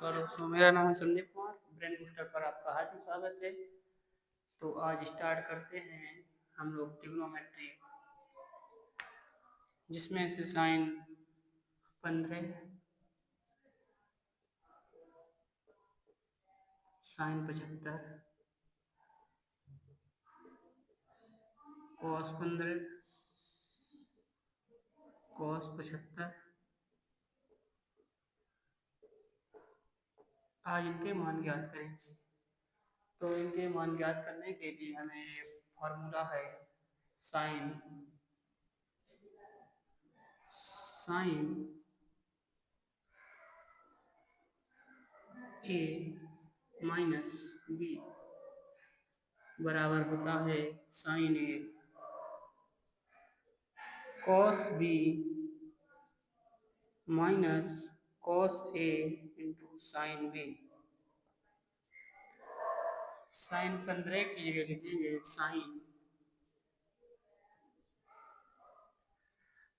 नमस्कार दोस्तों, मेरा नाम है संदीप कुमार। ब्रेन बूस्टर पर आपका हार्दिक स्वागत है। तो आज स्टार्ट करते हैं हम लोग ट्रिग्नोमेट्री, जिसमें से साइन 15, साइन 75, कॉस 15, कॉस 75। आज इनके मान ज्ञात करेंगे। तो इनके मान ज्ञात करने के लिए हमें एक फार्मूला है, साइन साइन ए माइनस बी बराबर होता है sine A cos B minus cos A into sine B. Sign 15 की जगह लिखेंगे साइन,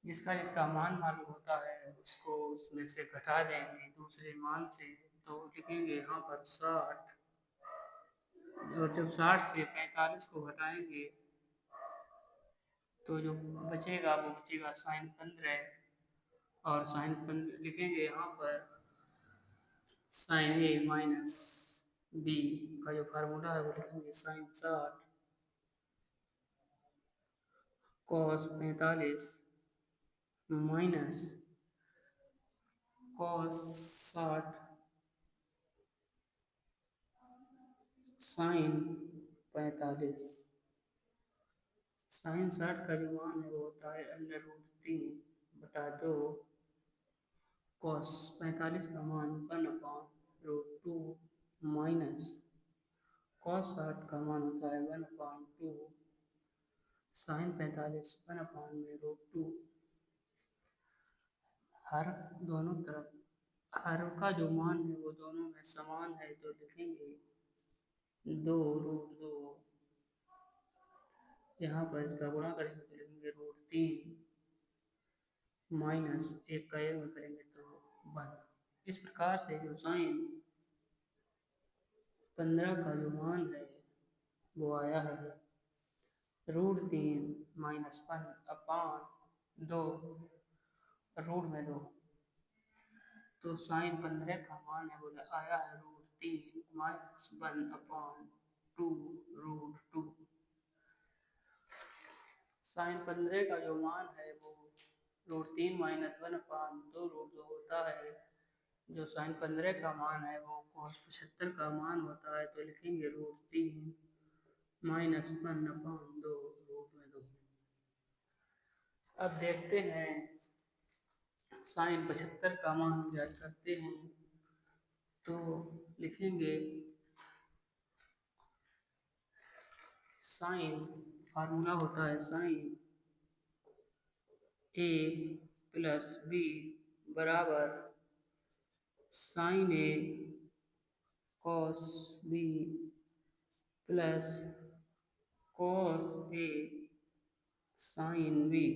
जिसका जिसका मान मालूम होता है उसको उसमें से घटा देंगे दूसरे मान से। तो लिखेंगे यहाँ पर 60, और जब 60 से 45 को घटाएंगे तो जो बचेगा वो बचेगा साइन 15। और साइन 15 लिखेंगे यहाँ पर साइन ए माइनस बी का जो फार्मूला है वो लिखेंगे sine 60 cos 45 minus cos 60 sine 45। Sine 60 का जो मान है वो होता है √3/2। कॉस 45 का मान 1/√2 माइनस कॉस 60 का मान होता है 1/2 साइन 45 1/√2। हर दोनों तरफ हर का जो मान है वो दोनों में समान है, तो लिखेंगे 2√2। यहाँ पर इसका गुणा करेंगे तो लिखेंगे √3 माइनस एक का एक में करेंगे तो 1। इस प्रकार से जो साइन 15 का जो मान है वो आया है √3 माइनस 1/2 √2। तो साइन 15 का मान है वो आया है √3 माइनस 1/2 √2। साइन 15 का जो मान है वो √3 माइनस 1/2 √2 होता है। जो साइन 15 का मान है वो cos 75 का मान होता है, तो लिखेंगे √3 माइनस 1/2 √2। अब देखते हैं साइन 75 का मान ज्ञात करते हैं। तो लिखेंगे साइन, फार्मूला होता है साइन ए प्लस बी बराबर sine A cos B plus cos A sine B.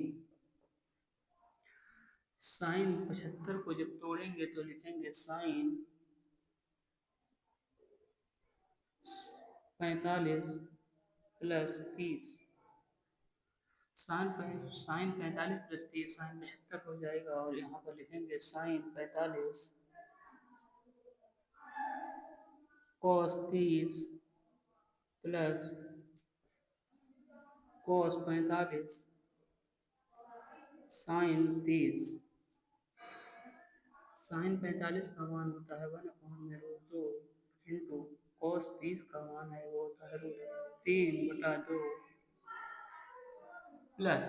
Sine 75 को जब तोड़ेंगे तो लिखेंगे sine 45 plus 30। Sine 45 plus 30 sine 75 हो जाएगा, और यहाँ पर लिखेंगे sine 45 cos 30 plus cos 45 sine 30। Sine 45 का मान होता है 1/√2 इंटू कॉस 30 का मान है वो होता है √3/2 प्लस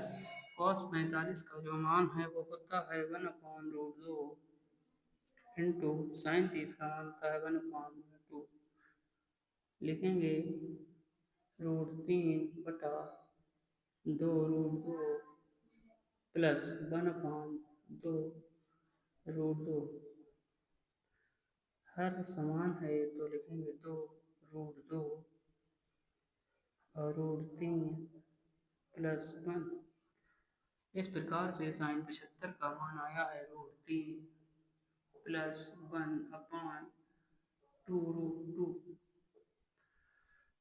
कॉस 45 का जो मान है वो होता है 1/√2 इंटू साइन 30 का मान होता है 1/2। लिखेंगे √3/2 प्लस 1/2 √2। हर समान है तो लिखेंगे 2√2 और √3 प्लस 1। इस प्रकार से साइन 75 का मान आया है √3 प्लस 1/2 2√2।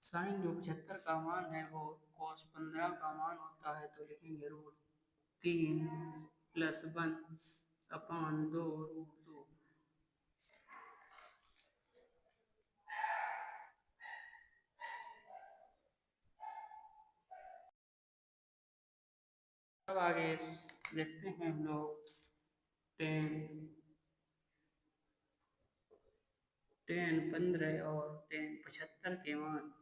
साइन जो 75 का मान है वो cos 15 का मान होता है, तो लिखेंगे √3 + 1/2√2। अब आगे देखते हैं हम लोग टेन 15 और 75 के मान।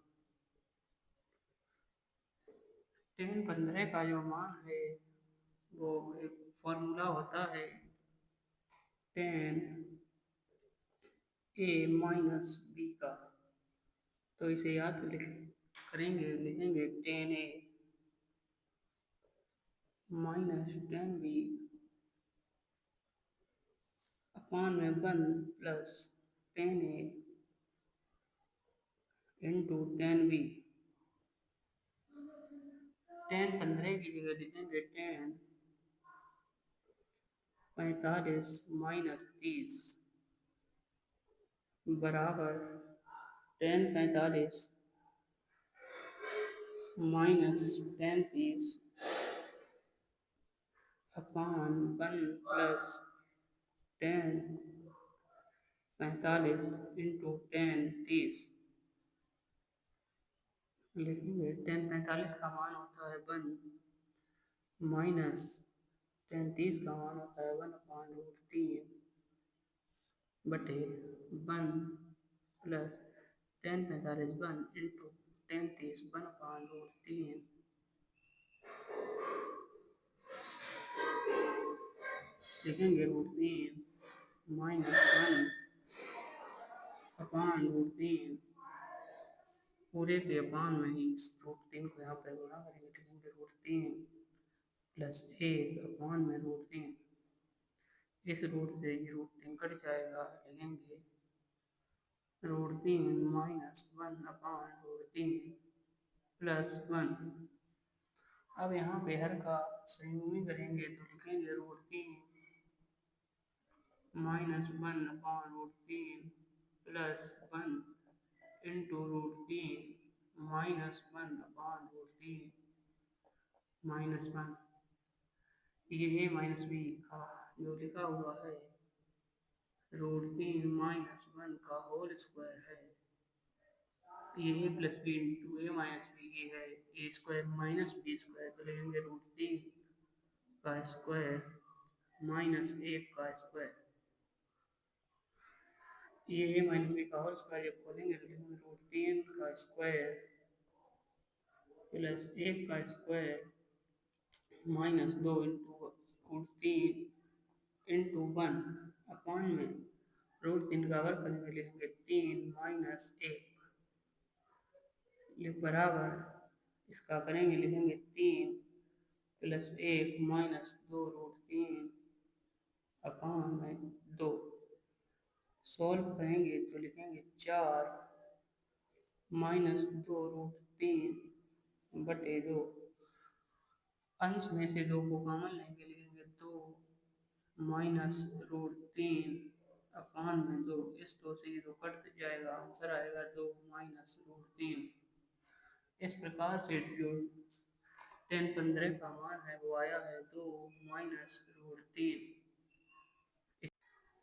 15 का जो मान है वो एक फॉर्मूला होता है 10a-b का, तो इसे याद करेंगे, लिखेंगे 10a - 10b अपान में 1 प्लस 10a इंटू 10b। 10 15 की जगह लिखेंगे 10 45 - 30 बराबर 10 45 - 10 30 अपान 1 प्लस 10 45 इंटू 10 30। लिखेंगे 10 45 का मान होता है 1 माइनस 10 30 का मान होता है 1/√3 बटे 1 प्लस 10 45 1 इंटू 10 30 1/√3। लिखेंगे √3 माइनस 1/√3 पूरे के अपान में ही इस √3 को यहाँ पर गुणा करेंगे, लिखेंगे √3 प्लस 1/√3। इस रूट से ये √3 कट जाएगा, लिखेंगे √3 माइनस 1/√3 प्लस 1। अब यहाँ पे हर का संयुग्मी करेंगे तो लिखेंगे √3 minus 1/√3 plus 1 into √3 minus 1/√3 minus 1। ये a माइनस बी का जो लिखा हुआ है √3 माइनस 1 का होल स्क्वायर है। ये a plus B into a minus B ये है a square minus B square, तो लिखेंगे √3 का स्क्वायर माइनस 1 का स्क्वायर। ये a माइनस बी का होल स्क्वायर जब खोलेंगे तो लिखेंगे √3 का स्क्वायर प्लस 1 का स्क्वायर माइनस 2 इंटू √3 इंटू 1 अपान में √3 का वर्ग करेंगे, लिखेंगे 3 माइनस 1 ये बराबर इसका करेंगे, लिखेंगे 3 प्लस 1 माइनस 2 √3 अपान में 2। सॉल्व करेंगे तो लिखेंगे 4 माइनस 2 √3 बटे 2। अंश में से 2 को कॉमन लेंगे, लिखेंगे 2 माइनस √3 अपान में 2। इस 2 से ये 2 कट जाएगा, आंसर आएगा 2 माइनस √3। इस प्रकार से जो 10 15 का मान है वो आया है 2 माइनस √3।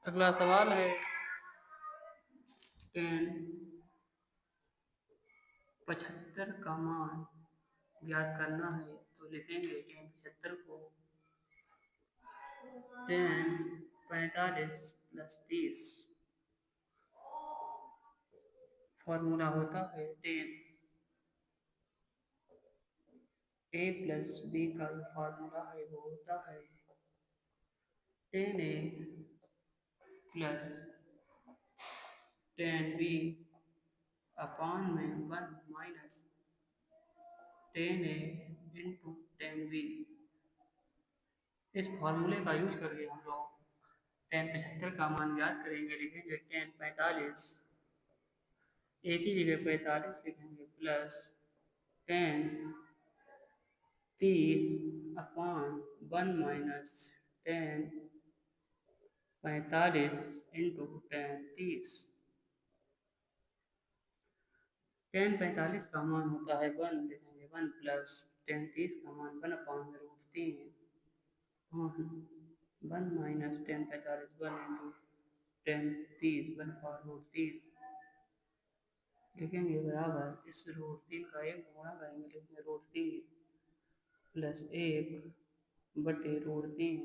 अगला सवाल है 10 75 का मान ज्ञात करना है, तो लिखेंगे 10 75 को 10 45 प्लस 30 फॉर्मूला होता है 10 a प्लस b का जो फार्मूला है वो होता है 10a प्लस 10b अपान में 1 माइनस 10a इंटू 10b। इस फार्मूले का यूज करके हम लोग 10 75 का मान ज्ञात करेंगे, लिखेंगे 10 45 एक ही जगह 45 लिखेंगे प्लस 10 30 अपान 1 माइनस 10 45 इंटू 10 30। टेन 45 का मान होता है 1, लिखेंगे 1 प्लस टेन 30 का मान 1/√3 1 माइनस टेन 45 1 इंटू टेन 30 1/√3 लिखेंगे बराबर इस √3 का एक गुणा करेंगे, लिखेंगे √3 प्लस 1 बटे √3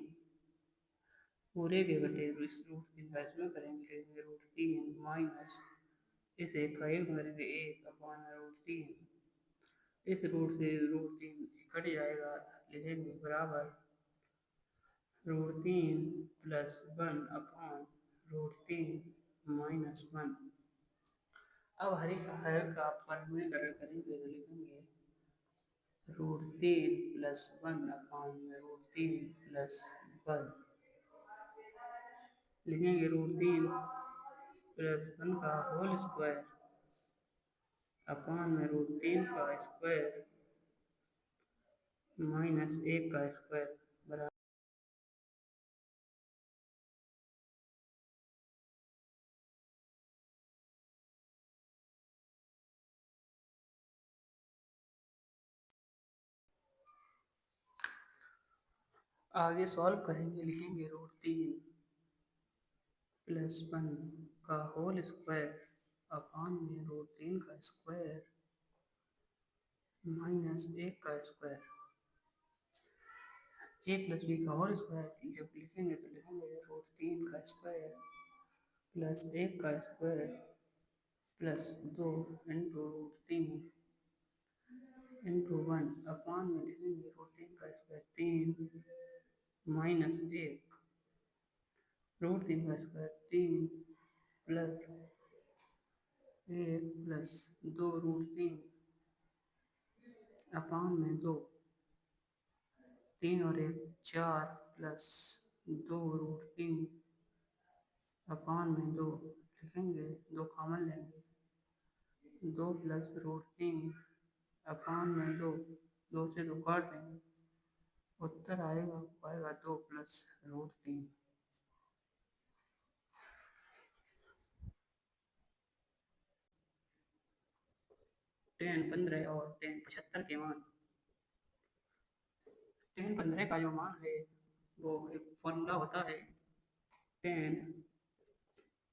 पूरे के बटे इस √3 का इसमें करेंगे, लिखेंगे √3 माइनस इस एक का एक करेंगे 1/√3 इस रूट से √3 कट जाएगा, लिखेंगे बराबर √3 प्लस 1/√3 माइनस 1। अब हर का परमीकरण करेंगे तो लिखेंगे √3 प्लस 1/√3 प्लस 1 लिखेंगे √3 प्लस 1 का होल स्क्वायर अपान में √3 का स्क्वायर माइनस 1 का स्क्वायर बराबर आगे सॉल्व करेंगे, लिखेंगे √3 प्लस 1 का होल स्क्वायर अपान में √3 का स्क्वायर माइनस 1 का स्क्वायर a प्लस बी का होल स्क्वायर जब लिखेंगे तो लिखेंगे √3 का स्क्वायर प्लस 1 का स्क्वायर प्लस 2 इंटू √3 इंटू 1 अपान में लिखेंगे √3 का स्क्वायर 3 माइनस 1 √3 का स्क्वायर 3 प्लस 1 प्लस 2 √3 अपान में 2 3 और 1 4 प्लस 2 √3 अपान में 2 लिखेंगे 2 कॉमन लेंगे 2 प्लस √3 अपान में 2 से 2 काट देंगे उत्तर आएगा 2 प्लस √3। टेन 15 और टेन 75 के मान टेन 15 का जो मान है वो एक फॉर्मूला होता है टेन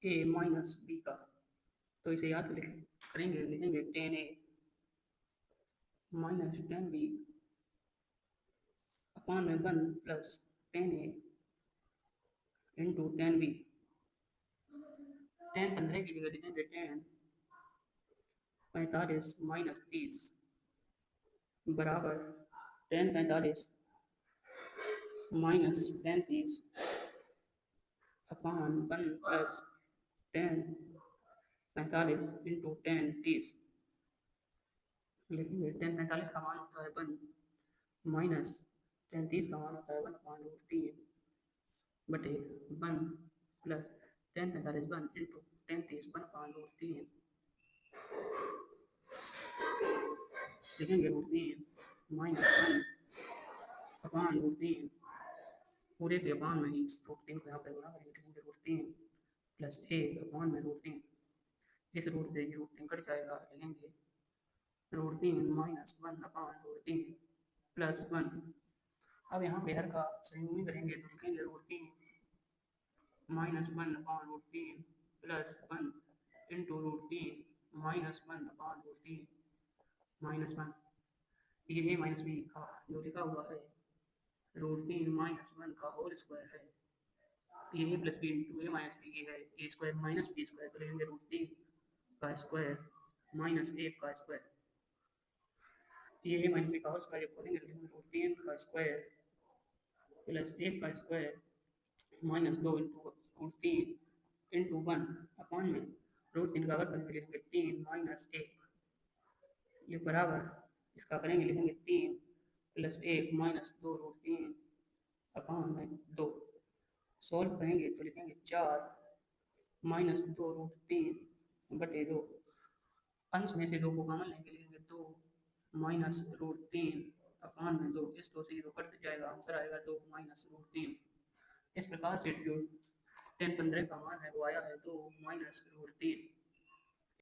ए माइनस बी का, तो इसे याद करेंगे, लिखेंगे टेन ए माइनस टेन बी अपान में 1 प्लस टेन ए इंटू टेन बी। टेन 15 की जगह लिखेंगे टेन 45 माइनस 30 बराबर टेन 45 माइनस टेन 30 अपान 1 प्लस टेन 45 इंटू टेन 30 लिखेंगे टेन 45 का मान होता है 1 माइनस टेन 30 का मान होता है 1/√3 बटे 1 प्लस टेन 45 1 इंटू टेन 30 1/√3 लिखेंगे √3 माइनस 1 अपान √3 पूरे के अपान में ही √3 को यहाँ पर गुणा करेंगे, लिखेंगे √3 प्लस 1 अपान में √3 इस रूट से ये √3 कट जाएगा, लिखेंगे √3 माइनस 1/√3 प्लस 1। अब यहाँ पे हर का संयुग्मी करेंगे तो लिखेंगे √3 minus 1/√3 plus 1 into √3 minus 1/√3 minus 1 ये a माइनस बी का जो लिखा हुआ है √3 माइनस 1 का होल स्क्वायर है, ये a plus B into A minus B है A square minus B square, तो लिखेंगे √3 का स्क्वायर माइनस 1 का स्क्वायर ये a माइनस बी का होल स्क्वायर जब खोलेंगे तो लिखेंगे √3 का स्क्वायर प्लस 1 का स्क्वायर माइनस 2 इंटू √3 इंटू 1 अपान में √3 का वर्ग करेंगे, लिखेंगे 3 माइनस 1 ये बराबर इसका करेंगे, लिखेंगे 3 प्लस 1 माइनस 2 √3 अपान में 2 सॉल्व करेंगे तो लिखेंगे 4 माइनस 2 √3 बटे 2 अंश में से 2 को कॉमन लेंगे, लिखेंगे 2 माइनस √3 अपान में 2 इस 2 से 2 कट जाएगा, आंसर आएगा 2 माइनस √3। इस प्रकार से जो टेन 15 का मान है वो आया है 2 माइनस √3।